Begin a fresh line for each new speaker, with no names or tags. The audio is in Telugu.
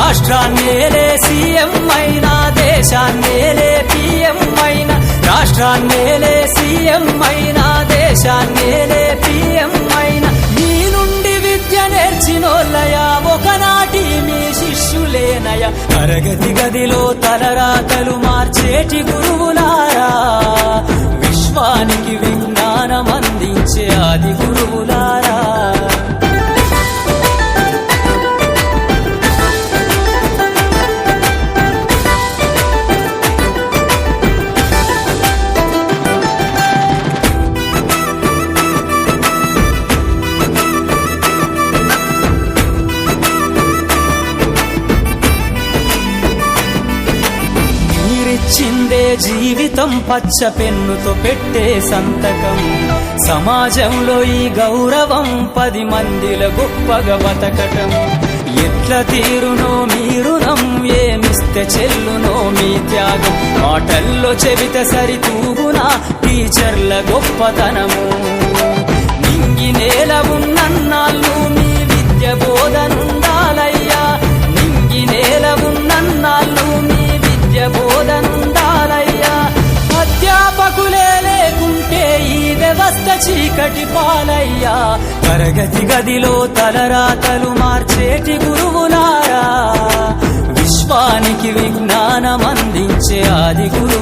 రాష్ట్రాన్నేలే సీఎం అయినా దేశాన్నేలే పీఎం అయినా రాష్ట్రాన్నేలే సీఎం అయినా దేశాన్నేలే పీఎం అయినా మీ నుండి విద్య నేర్చినోళ్ళయా ఒకనాటి మీ శిష్యులేనయా తరగతి గదిలో తలరాతలు మార్చేటి గురువులారా విశ్వానికి విజ్ఞానం అందించే ఆది గురువులారా చిందే జీవితం పచ్చ పెన్నుతో పెట్టే సంతకం సమాజంలో ఈ గౌరవం 10 మందిల గొప్పగా బతకటం ఎట్ల తీరునో మీ రుణం ఏమిస్తే చెల్లునో మీ త్యాగం మాటల్లో చెబితే సరితూగునా టీచర్ల గొప్పతనము నింగి నేల ఉన్నన్నాళ్ళు మీ విద్య బోధనుండాలయ్యా నింగి నేల ఉన్నన్నాళ్ళు మీ విద్య బోధనుండాలయ్యా అధ్యాపకులే లేకుంటే ఈ వ్యవస్థ చీకటి పాలయ్యా తరగతి గదిలో తలరాతలు మార్చేటి గురువులారా విశ్వానికి విజ్ఞానం అందించే ఆది గురు